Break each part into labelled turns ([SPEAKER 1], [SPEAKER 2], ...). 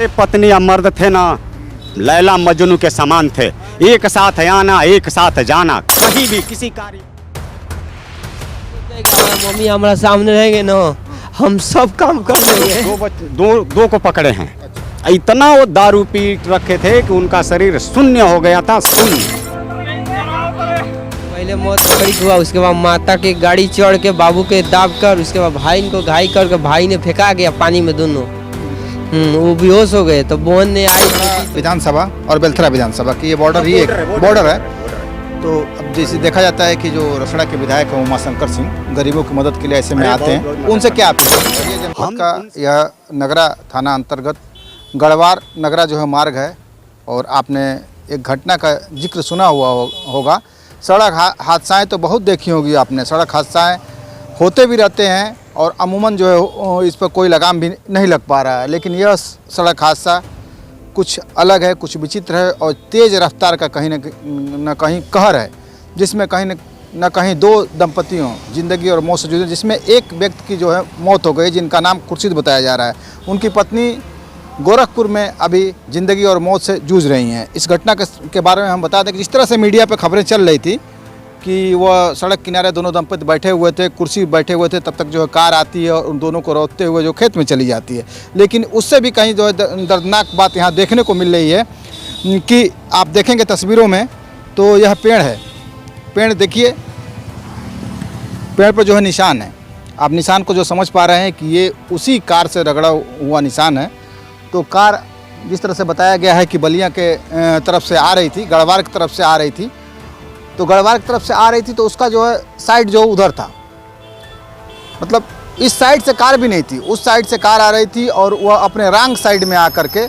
[SPEAKER 1] पत्नी या मर्द थे ना, लैला मजनू के समान थे, एक साथ आना एक साथ जाना, कहीं भी किसी कार्य।
[SPEAKER 2] मम्मी हमारा सामने रहेंगे ना, हम सब काम कर लेंगे।
[SPEAKER 1] दो को पकड़े हैं। इतना वो दारू पी रखे थे कि उनका शरीर शून्य हो गया था, शून्य।
[SPEAKER 2] पहले मौत पकड़ी हुआ, उसके बाद माता की गाड़ी चढ़ के बाबू के दाब कर, उसके बाद भाई को घाई करके भाई ने फेंका गया पानी में दोनों। वो बेहोश हो गए। तो बहन ने आई
[SPEAKER 3] विधानसभा और बेलथरा विधानसभा की ये बॉर्डर ही एक बॉर्डर है। तो अब जैसे देखा जाता है कि जो रसड़ा के विधायक हैं उमाशंकर सिंह गरीबों की मदद के लिए ऐसे में आते हैं, उनसे क्या अपेक्षा? ये जनपद का यह नगरा थाना अंतर्गत गढ़वार नगरा जो है मार्ग है, और आपने एक घटना का जिक्र सुना हुआ होगा। सड़क हादसाएं तो बहुत देखी होगी आपने। सड़क हादसाएं होते भी रहते हैं और अमूमन जो है इस पर कोई लगाम भी नहीं लग पा रहा है, लेकिन यह सड़क हादसा कुछ अलग है, कुछ विचित्र है और तेज़ रफ्तार का कहीं न कहीं कहर है, जिसमें कहीं न कहीं दो दंपतियों ज़िंदगी और मौत से जूझे, जिसमें एक व्यक्ति की जो है मौत हो गई, जिनका नाम खुर्शीद बताया जा रहा है। उनकी पत्नी गोरखपुर में अभी ज़िंदगी और मौत से जूझ रही हैं। इस घटना के बारे में हम बता दें कि जिस तरह से मीडिया पर खबरें चल रही थी कि वह सड़क किनारे दोनों दंपति बैठे हुए थे, कुर्सी बैठे हुए थे, तब तक जो है कार आती है और उन दोनों को रोकते हुए जो खेत में चली जाती है। लेकिन उससे भी कहीं जो है दर्दनाक बात यहाँ देखने को मिल रही है कि आप देखेंगे तस्वीरों में तो यह पेड़ है। पेड़ देखिए, पेड़ पर जो है निशान है। आप निशान को जो समझ पा रहे हैं कि ये उसी कार से रगड़ा हुआ निशान है। तो कार जिस तरह से बताया गया है कि बलिया के तरफ से आ रही थी, गढ़वार की तरफ से आ रही थी, तो गढ़वार की तरफ से आ रही थी तो उसका जो है साइड जो उधर था, मतलब इस साइड से कार भी नहीं थी, उस साइड से कार आ रही थी और वह अपने रॉन्ग साइड में आकर के,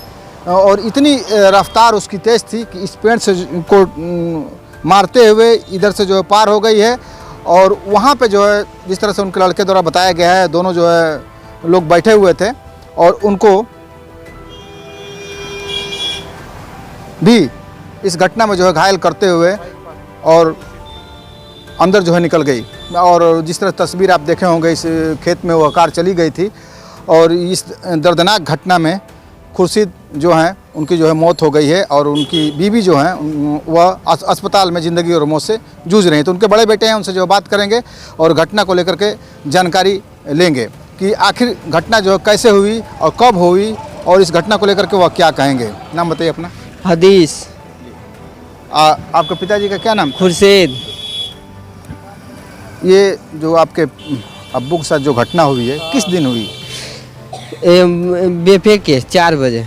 [SPEAKER 3] और इतनी रफ्तार उसकी तेज़ थी कि इस पेड़ से को मारते हुए इधर से जो है पार हो गई है। और वहाँ पे जो है जिस तरह से उनके लड़के द्वारा बताया गया है, दोनों जो है लोग बैठे हुए थे और उनको भी इस घटना में जो है घायल करते हुए और अंदर जो है निकल गई। और जिस तरह तस्वीर आप देखे होंगे, इस खेत में वह कार चली गई थी और इस दर्दनाक घटना में खुर्शीद जो हैं उनकी जो है मौत हो गई है और उनकी बीवी जो हैं वह अस्पताल में ज़िंदगी और मौत से जूझ रही हैं। तो उनके बड़े बेटे हैं, उनसे जो बात करेंगे और घटना को लेकर के जानकारी लेंगे कि आखिर घटना जो है कैसे हुई और कब हुई और इस घटना को लेकर के वह क्या कहेंगे। नाम बताइए अपना।
[SPEAKER 2] हदीस।
[SPEAKER 3] आपके पिताजी का क्या नाम?
[SPEAKER 2] खुर्शीद।
[SPEAKER 3] ये जो आपके अब्बू के साथ जो घटना हुई है किस दिन हुई?
[SPEAKER 2] बेफे के 4 बजे।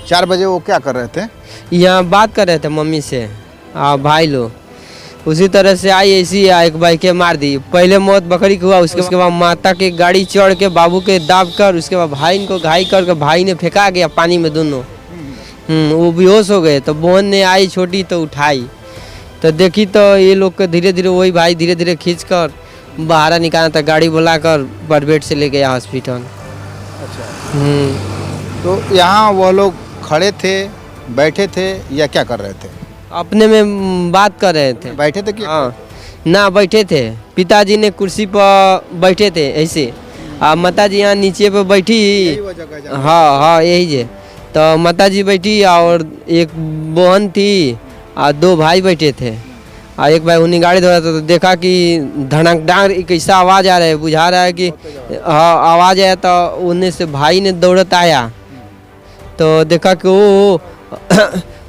[SPEAKER 3] 4 बजे वो क्या कर रहे थे?
[SPEAKER 2] यहाँ बात कर रहे थे मम्मी से, भाई लोग। उसी तरह से आई, ऐसी एक बाइक के मार दी। पहले मौत बकरी की हुआ, उसके बाद माता की गाड़ी चढ़ के बाबू के दाब कर, उसके बाद भाई को घाई करके भाई ने फेंका गया पानी में दोनों। वो बेहोश हो गए। तो बहन ने आई छोटी तो उठाई, तो देखी तो ये लोग को धीरे धीरे वही भाई धीरे धीरे खींच कर बाहर निकाला था, गाड़ी बुलाकर प्राइवेट से ले गया हॉस्पिटल।
[SPEAKER 3] अच्छा। तो यहाँ वह लोग खड़े थे, बैठे थे या क्या कर रहे थे?
[SPEAKER 2] अपने में बात कर रहे थे।
[SPEAKER 3] बैठे थे क्या?
[SPEAKER 2] हाँ ना, बैठे थे। पिताजी ने कुर्सी पर बैठे थे ऐसे, माता जी यहाँ नीचे पे बैठी। हाँ यही है। तो माता जी बैठी और एक बहन थी और 2 भाई बैठे थे। और एक भाई उन्हीं गाड़ी धोरा था, तो देखा कि धड़क डांग कैसा आवाज़ आ रहा है, बुझा रहा है कि हाँ आवाज़ आया। तो उन्हें से भाई ने दौड़त आया तो देखा कि वो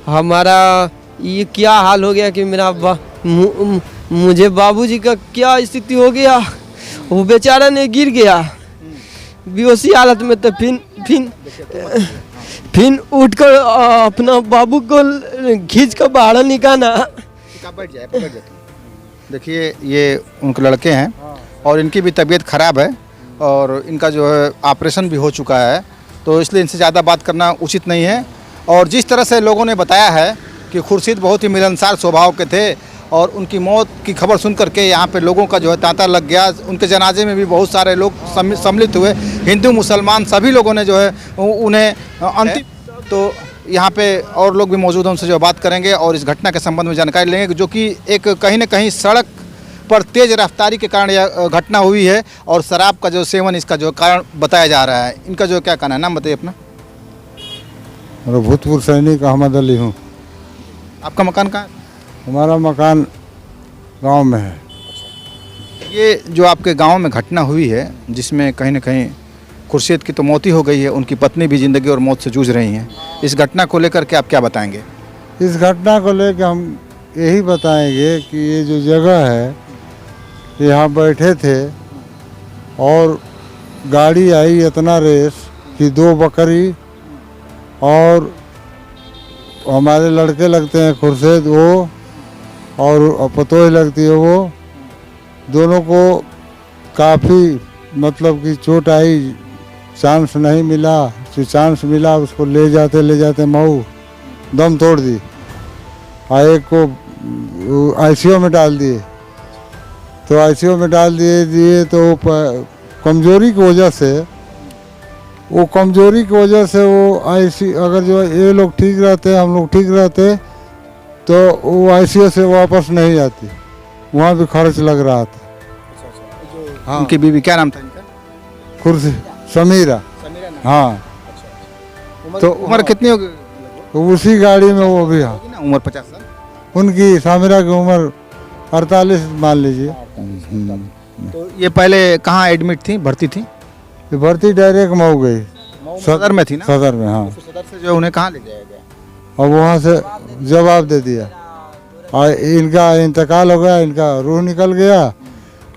[SPEAKER 2] हमारा ये क्या हाल हो गया कि मेरा मुझे बाबूजी का क्या स्थिति हो गया। वो बेचारा ने गिर गया बेहोशी हालत में। तो फिर उठकर अपना बाबू को खींच कर बाहर निकाला।
[SPEAKER 3] देखिए ये उनके लड़के हैं और इनकी भी तबीयत ख़राब है और इनका जो है ऑपरेशन भी हो चुका है, तो इसलिए इनसे ज़्यादा बात करना उचित नहीं है। और जिस तरह से लोगों ने बताया है कि खुर्शीद बहुत ही मिलनसार स्वभाव के थे और उनकी मौत की खबर सुन करके यहाँ पे लोगों का जो है तांता लग गया। उनके जनाजे में भी बहुत सारे लोग सम्मिलित हुए, हिंदू मुसलमान सभी लोगों ने जो है उन्हें अंतिम। तो यहाँ पे और लोग भी मौजूद हैं, उनसे जो बात करेंगे और इस घटना के संबंध में जानकारी लेंगे, जो कि एक कहीं न कहीं सड़क पर तेज़ रफ्तारी के कारण यह घटना हुई है और शराब का जो सेवन इसका जो कारण बताया जा रहा है। इनका जो क्या कहना है? नाम बताइए अपना।
[SPEAKER 4] और भूतपूर्व सैनिक अहमद अली हूँ।
[SPEAKER 3] आपका मकान कहाँ है?
[SPEAKER 4] हमारा मकान गांव में है।
[SPEAKER 3] ये जो आपके गांव में घटना हुई है जिसमें कहीं ना कहीं खुर्शीद की तो मौत ही हो गई है, उनकी पत्नी भी ज़िंदगी और मौत से जूझ रही हैं, इस घटना को लेकर के आप क्या बताएंगे?
[SPEAKER 4] इस घटना को लेकर हम यही बताएंगे कि ये जो जगह है यहाँ बैठे थे और गाड़ी आई इतना रेस कि 2 बकरी और हमारे लड़के लगते हैं खुर्शीद वो और पतोही लगती है वो, दोनों को काफ़ी मतलब कि चोट आई, चांस नहीं मिला, जो चांस मिला उसको ले जाते मऊ दम तोड़ दी और एक को आईसीयू में डाल दिए। तो आईसीयू में डाल दिए तो कमज़ोरी की वजह से वो आईसी अगर जो ये लोग ठीक रहते हम लोग ठीक रहते तो वो आईसीयू से वापस नहीं आती, वहाँ भी खर्च लग रहा था। हाँ।
[SPEAKER 3] उनकी बीवी क्या नाम था इनका?
[SPEAKER 4] खुर्शी समीरा। हाँ।
[SPEAKER 3] तो उम्र कितनी होगी?
[SPEAKER 4] तो उसी गाड़ी में वो भी। हाँ,
[SPEAKER 3] उम्र 50 साल।
[SPEAKER 4] उनकी सामिरा की उम्र 48 मान लीजिए।
[SPEAKER 3] तो ये पहले कहाँ एडमिट थी, भर्ती थी?
[SPEAKER 4] ये भर्ती डायरेक्ट मऊ गई।
[SPEAKER 3] सदर में थी ना?
[SPEAKER 4] सदर में, हाँ।
[SPEAKER 3] तो सदर से जो उन्हें कहाँ ले जाया गया?
[SPEAKER 4] और वहाँ से जवाब दे दिया और इनका इंतकाल हो गया, इनका रूह निकल गया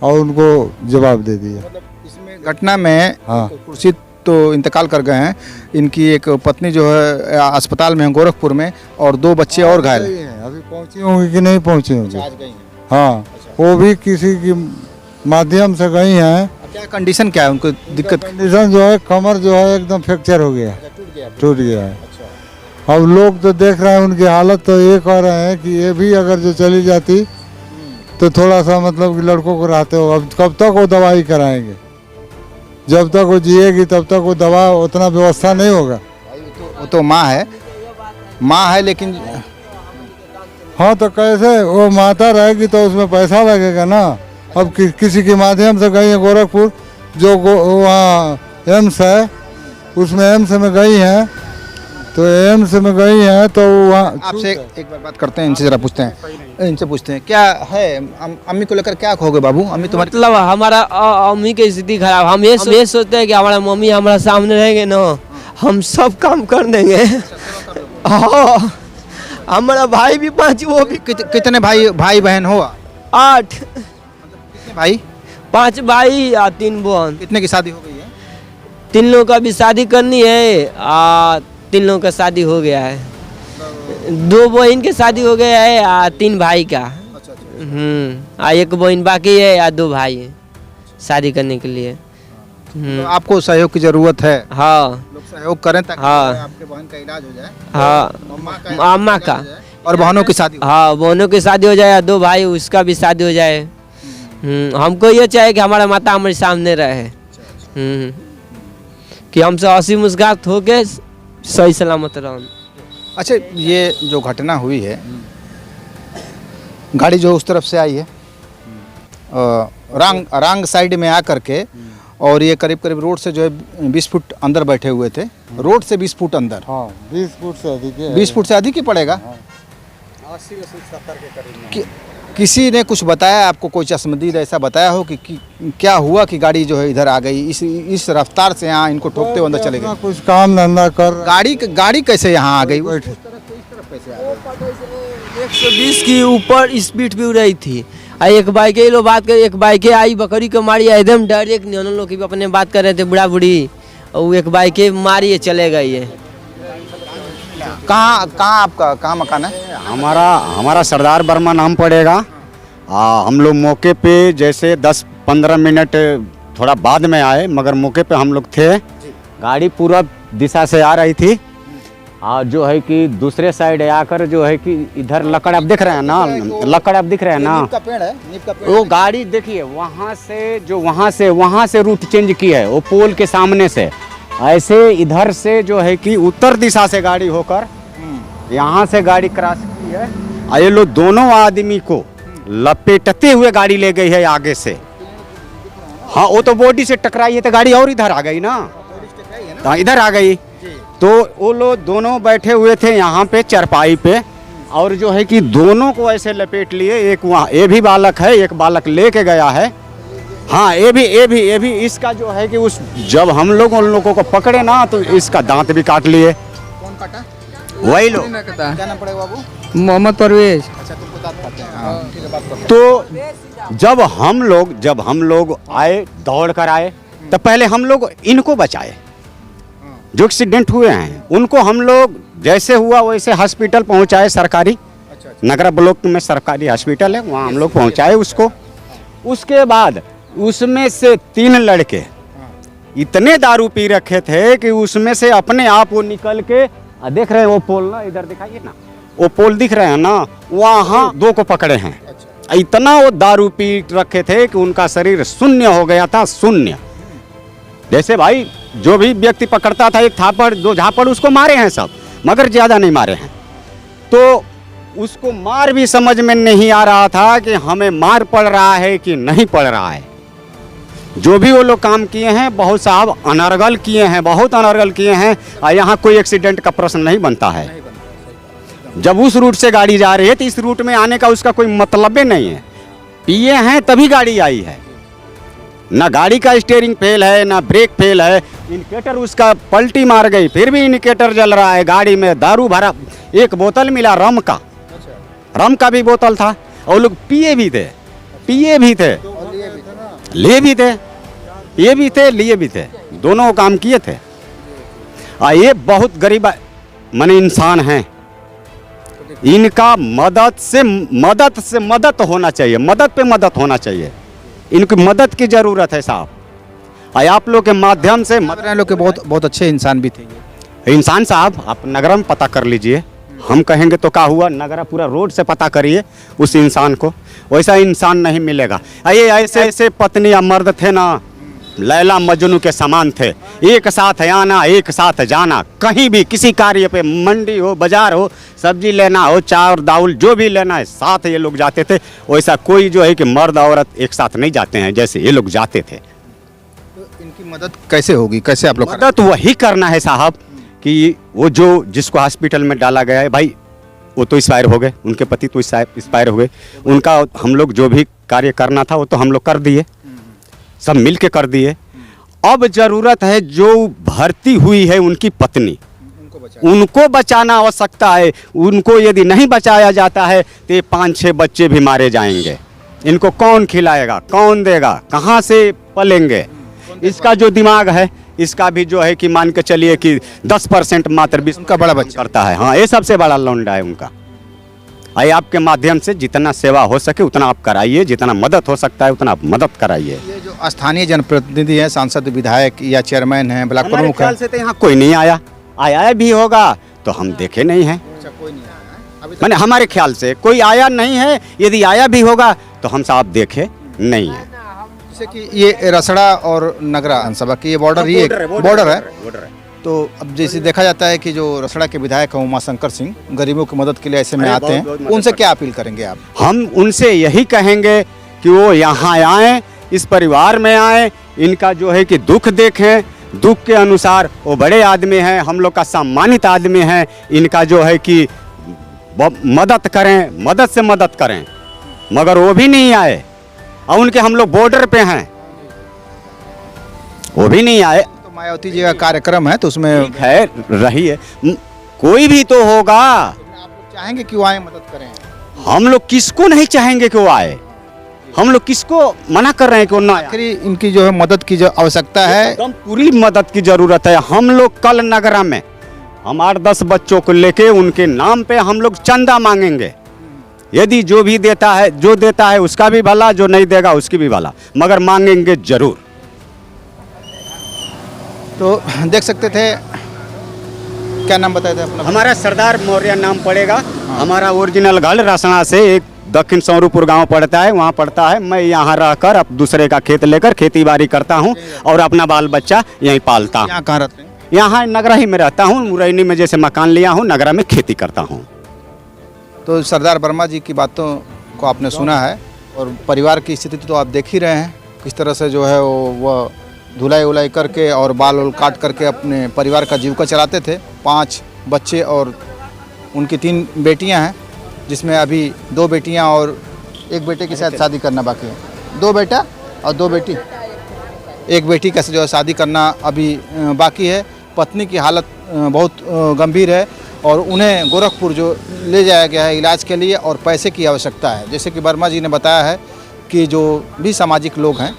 [SPEAKER 4] और उनको जवाब दे दिया।
[SPEAKER 3] मतलब इसमें घटना में
[SPEAKER 4] हाँ।
[SPEAKER 3] खुर्शीद तो इंतकाल कर गए हैं, इनकी एक पत्नी जो है अस्पताल में है गोरखपुर में और 2 बच्चे और घायल हैं।
[SPEAKER 4] अभी पहुँची होंगी कि नहीं पहुँची होंगी?
[SPEAKER 3] आज गई हैं।
[SPEAKER 4] हाँ, वो भी किसी की माध्यम से गई हैं।
[SPEAKER 3] क्या कंडीशन क्या है उनको? दिक्कत
[SPEAKER 4] कंडीशन जो है कमर जो है एकदम फ्रैक्चर हो गया, टूट गया है। अब लोग तो देख रहे हैं उनकी हालत, तो ये कह रहे हैं कि ये भी अगर जो चली जाती तो थोड़ा सा मतलब कि लड़कों को रहते हो। अब कब तक वो दवाई कराएंगे? जब तक वो जिएगी तब तक वो दवा उतना व्यवस्था नहीं होगा।
[SPEAKER 3] वो तो माँ है लेकिन
[SPEAKER 4] हाँ, तो कैसे वो माता रहेगी तो उसमें पैसा लगेगा ना। अब किसी के माध्यम से गई है गोरखपुर, जो वहाँ एम्स है उसमें एम्स में गई हैं, तो एम्स में गई हैं तो वहाँ।
[SPEAKER 3] आपसे एक बार बात करते हैं, इनसे जरा पूछते हैं क्या है अम्मी को लेकर क्या कहोगे बाबू? अम्मी तुम्हारी
[SPEAKER 2] मतलब हमारा अम्मी की स्थिति खराब, हम ये सोचते हैं कि हमारा मम्मी हमारा सामने रहेंगे ना, हम सब काम कर देंगे। हाँ, हमारा भाई भी 5, वो भी
[SPEAKER 3] कितने भाई बहन हो?
[SPEAKER 2] 8।
[SPEAKER 3] कितने भाई?
[SPEAKER 2] 5 भाई या 3 बहन।
[SPEAKER 3] कितने की शादी हो गई है?
[SPEAKER 2] 3 लोगों का भी शादी करनी है, 3 लोगों का शादी हो गया है। 2 बहन के शादी हो गया है, 3 भाई का। एक बहन बाकी है या 2 भाई है शादी करने के लिए।
[SPEAKER 3] तो आपको सहयोग की जरूरत है।
[SPEAKER 2] हाँ,
[SPEAKER 3] लोग सहयोग करें ताकि
[SPEAKER 2] हाँ।
[SPEAKER 3] आपके बहन का इलाज हो जाए।
[SPEAKER 2] हाँ, अम्मा का
[SPEAKER 3] और बहनों की शादी हो।
[SPEAKER 2] हाँ, बहनों की शादी हो जाए, 2 भाई उसका भी शादी हो जाए। हमको ये चाहिए कि हमारा माता हमारे सामने रहे, कि हमसे हंसी मुस्कुराहट होके सही सलामत रहो।
[SPEAKER 3] अच्छा, ये जो घटना हुई है, गाड़ी जो उस तरफ से आई है रांग साइड में आ करके, और ये करीब रोड से जो है 20 फुट अंदर बैठे हुए थे, रोड से 20 फुट अंदर।
[SPEAKER 4] हाँ, 20 फुट से अधिक है।
[SPEAKER 3] 20 फुट से अधिक ही पड़ेगा।
[SPEAKER 1] 80 से 70 के करीब।
[SPEAKER 3] किसी ने कुछ बताया आपको, कोई चश्मदीद ऐसा बताया हो कि क्या हुआ कि गाड़ी जो है इधर आ गई, इस रफ्तार से यहाँ इनको ठोकते हुए अंदर चले गए?
[SPEAKER 4] कुछ काम धंधा कर
[SPEAKER 3] गाड़ी कैसे यहाँ आ गई?
[SPEAKER 2] 120 की ऊपर स्पीड भी रही थी। एक बाइक लोग बात कर, एक बाइक आई बकरी को मारी एकदम डायरेक्ट। नहीं, उन लोग की भी अपने बात कर रहे थे, बूढ़ा बूढ़ी, और एक बाइक मारी चले गई है।
[SPEAKER 3] कहाँ आपका कहाँ मकान है?
[SPEAKER 1] हमारा सरदार वर्मा नाम पड़ेगा। हम लोग मौके पे जैसे 10-15 मिनट थोड़ा बाद में आए, मगर मौके पे हम लोग थे। गाड़ी पूर्व दिशा से आ रही थी और जो है कि दूसरे साइड आकर जो है कि इधर लकड़ आप दिख रहे हैं ना, लकड़ आप दिख रहे हैं ना,
[SPEAKER 3] नीम का पेड़ है, नीम का पेड़।
[SPEAKER 1] वो गाड़ी देखिए वहाँ से रूट चेंज की है, वो पोल के सामने से ऐसे इधर से जो है कि उत्तर दिशा से गाड़ी होकर यहाँ से गाड़ी क्रॉस की है। और ये लोग दोनों आदमी को लपेटते हुए गाड़ी ले गई है आगे से। हाँ, वो तो बॉडी से टकराई है तो गाड़ी और इधर आ गई ना, तो इधर आ गई। तो वो लोग दोनों बैठे हुए थे यहाँ पे चरपाई पे, और जो है कि दोनों को ऐसे लपेट लिए। एक वहाँ ये भी बालक है, एक बालक लेके गया है। हाँ, ये भी इसका जो है कि उस जब हम लोग उन लोगों को पकड़े ना तो इसका दांत भी काट लिए।
[SPEAKER 3] कौन काटा?
[SPEAKER 1] वही लोग।
[SPEAKER 3] क्या नाम पड़ेगा बाबू?
[SPEAKER 2] मोहम्मद परवेज।
[SPEAKER 3] अच्छा, तुमको दांत काटे हैं। हाँ, ठीक है, बात करते हैं।
[SPEAKER 1] तो जब हम लोग आए, दौड़ कर आए, तो पहले हम लोग इनको बचाए जो एक्सीडेंट हुए हैं। उनको हम लोग जैसे हुआ वैसे हॉस्पिटल पहुंचाए, सरकारी नगरा ब्लॉक में सरकारी हॉस्पिटल है, वहाँ हम लोग पहुंचाए उसको। उसके बाद उसमें से 3 लड़के इतने दारू पी रखे थे कि उसमें से अपने आप वो निकल के, देख रहे हैं वो पोल ना, इधर दिखाइए ना, वो पोल दिख रहे हैं ना, वहाँ 2 को पकड़े हैं। इतना वो दारू पी रखे थे कि उनका शरीर शून्य हो गया था, शून्य। जैसे भाई जो भी व्यक्ति पकड़ता था, 1 थापड़ 2 झापड़ उसको मारे हैं सब, मगर ज़्यादा नहीं मारे हैं। तो उसको मार भी समझ में नहीं आ रहा था कि हमें मार पड़ रहा है कि नहीं पड़ रहा है। जो भी वो लोग काम किए हैं, बहुत साहब अनर्गल किए हैं, बहुत अनर्गल किए हैं। और यहाँ कोई एक्सीडेंट का प्रश्न नहीं बनता है। जब उस रूट से गाड़ी जा रही है तो इस रूट में आने का उसका कोई मतलब ही नहीं है। पिए हैं तभी गाड़ी आई है, ना गाड़ी का स्टीयरिंग फेल है, ना ब्रेक फेल है। इंडिकेटर उसका पलटी मार गई, फिर भी इंडिकेटर जल रहा है। गाड़ी में दारू भरा, 1 बोतल मिला रम का भी बोतल था, और लोग पिए भी थे, लिए भी थे, पिए भी थे, लिए भी थे, दोनों काम किए थे। ये बहुत गरीब माने इंसान हैं। इनका मदद से मदद होना चाहिए, मदद पे मदद होना चाहिए। इनकी मदद की जरूरत है साहब। आप लोग के माध्यम से
[SPEAKER 3] लोग के बहुत अच्छे इंसान भी थे ये।
[SPEAKER 1] इंसान साहब, आप नगरा में पता कर लीजिए। हम कहेंगे तो क्या हुआ, नगरा पूरा रोड से पता करिए उस इंसान को, वैसा इंसान नहीं मिलेगा। ये ऐसे पत्नी या मर्द थे ना, लैला मजनू के समान थे। एक साथ आना, एक साथ जाना, कहीं भी किसी कार्य पे, मंडी हो, बाजार हो, सब्जी लेना हो, चाय और दाल जो भी लेना है, साथ ये लोग जाते थे। वैसा कोई जो है कि मर्द औरत एक साथ नहीं जाते हैं जैसे ये लोग जाते थे।
[SPEAKER 3] तो इनकी मदद कैसे होगी, कैसे आप लोग
[SPEAKER 1] मदद वही करना है साहब कि वो जो जिसको हॉस्पिटल में डाला गया है, भाई वो तो एक्सपायर हो गए, उनके पति तो एक्सपायर हो गए। उनका हम लोग जो भी कार्य करना था वो तो हम लोग कर दिए, सब मिल के कर दिए। अब जरूरत है जो भर्ती हुई है उनकी पत्नी, उनको बचाना आवश्यकता है। उनको यदि नहीं बचाया जाता है तो ये 5-6 बच्चे भी मारे जाएंगे। इनको कौन खिलाएगा, कौन देगा, कहाँ से पलेंगे? इसका जो दिमाग है, इसका भी जो है कि मान के चलिए कि 10% मात्र भी
[SPEAKER 3] उनका बड़ा बच्चा
[SPEAKER 1] करता है। हाँ, ये सबसे बड़ा लौंडा है उनका। आपके माध्यम से जितना सेवा हो सके उतना आप कराइए, जितना मदद हो सकता है उतना आप मदद कराइए।
[SPEAKER 3] ये जो स्थानीय जनप्रतिनिधि हैं, सांसद, विधायक या चेयरमैन हैं, ब्लॉक प्रमुख
[SPEAKER 1] ख्याल
[SPEAKER 3] हैं,
[SPEAKER 1] से तो यहाँ कोई नहीं आया भी होगा तो हम देखे नहीं हैं।
[SPEAKER 3] कोई नहीं आया है
[SPEAKER 1] मैंने हमारे ख्याल से कोई आया नहीं है। यदि आया भी होगा तो हम साहब देखे नहीं है।
[SPEAKER 3] जैसे कि ये रसड़ा और नगरा विधानसभा की ये बॉर्डर ही एक बॉर्डर है। तो अब जैसे देखा जाता है कि जो रसड़ा के विधायक हैं उमाशंकर सिंह गरीबों की मदद के लिए ऐसे में आते हैं, उनसे क्या अपील करेंगे आप?
[SPEAKER 1] हम उनसे यही कहेंगे कि वो यहाँ आएँ, इस परिवार में आएँ, इनका जो है कि दुख देखें। दुख के अनुसार वो बड़े आदमी हैं, हम लोग का सम्मानित आदमी हैं। इनका जो है कि मदद करें, मदद से मदद करें, मगर वो भी नहीं आए। और उनके हम लोग बॉर्डर पे हैं, वो भी नहीं आए।
[SPEAKER 3] तो मायावती जी का कार्यक्रम है तो उसमें
[SPEAKER 1] है रही है, कोई भी तो होगा।
[SPEAKER 3] आप लोग चाहेंगे कि वो आए, मदद करें?
[SPEAKER 1] हम लोग किसको नहीं चाहेंगे कि वो आए? हम लोग किसको मना कर रहे हैं कि वो ना आए?
[SPEAKER 3] आखिरी इनकी जो है मदद की जो आवश्यकता है,
[SPEAKER 1] एकदम पूरी मदद की जरूरत है। हम लोग कल नगरा में हम 8-10 बच्चों को लेके उनके नाम पे हम लोग चंदा मांगेंगे। यदि जो भी देता है, जो देता है उसका भी भला, जो नहीं देगा उसकी भी भला, मगर मांगेंगे जरूर।
[SPEAKER 3] तो देख सकते थे, क्या नाम बताया था अपना?
[SPEAKER 1] हमारा सरदार मौर्य नाम पड़ेगा। हमारा ओरिजिनल घर रसना से एक दक्षिण सौरूपुर गांव पड़ता है, वहाँ पड़ता है। मैं यहाँ रहकर अब दूसरे का खेत लेकर खेती बाड़ी करता हूँ और अपना बाल बच्चा यहीं पालता हूँ।
[SPEAKER 3] यहाँ कहाँ रहते हैं?
[SPEAKER 1] यहाँ नगरा ही में रहता हूँ। मुरैनी में जैसे मकान लिया हूँ, नगरा में खेती करता हूँ।
[SPEAKER 3] तो सरदार वर्मा जी की बातों को आपने सुना है और परिवार की स्थिति तो आप देख ही रहे हैं किस तरह से जो है वो धुलाई उलाई करके और बाल उल काट करके अपने परिवार का जीविका चलाते थे। 5 बच्चे और उनकी 3 बेटियां हैं, जिसमें अभी 2 बेटियां और एक बेटे की शायद शादी करना बाकी है। 2 बेटा और 2 बेटी, एक बेटी का जो है शादी करना अभी बाकी है। पत्नी की हालत बहुत गंभीर है और उन्हें गोरखपुर जो ले जाया गया है इलाज के लिए और पैसे की आवश्यकता है। जैसे कि वर्मा जी ने बताया है कि जो भी सामाजिक लोग हैं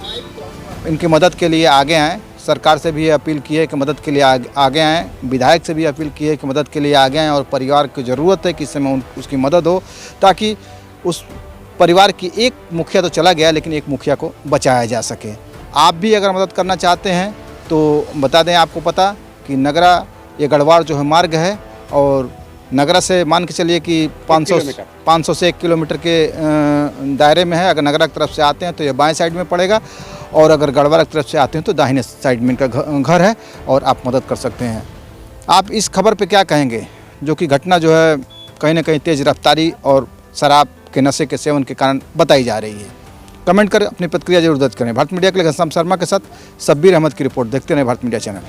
[SPEAKER 3] इनकी मदद के लिए आगे आएँ। सरकार से भी अपील की है कि मदद के लिए आगे आएँ, विधायक से भी अपील की है कि मदद के लिए आगे आएँ और परिवार की ज़रूरत है कि इस समय उसकी मदद हो, ताकि उस परिवार की एक मुखिया तो चला गया लेकिन एक मुखिया को बचाया जा सके। आप भी अगर मदद करना चाहते हैं तो बता दें आपको पता कि नगरा ये गढ़वाड़ जो है मार्ग है और नगरा से मान के चलिए कि 500 से 1 किलोमीटर के दायरे में है। अगर नगरा की तरफ से आते हैं तो ये बाएं साइड में पड़ेगा और अगर गढ़वाड़ की तरफ से आते हैं तो दाहिने साइड में इनका घर है और आप मदद कर सकते हैं। आप इस खबर पे क्या कहेंगे, जो कि घटना जो है कहीं ना कहीं तेज़ रफ्तारी और शराब के नशे के सेवन के कारण बताई जा रही है? कमेंट कर अपनी प्रतिक्रिया जरूर दर्ज करें। भारत मीडिया के लिए घनश्याम शर्मा के साथ शब्बीर अहमद की रिपोर्ट। देखते रहें भारत मीडिया चैनल।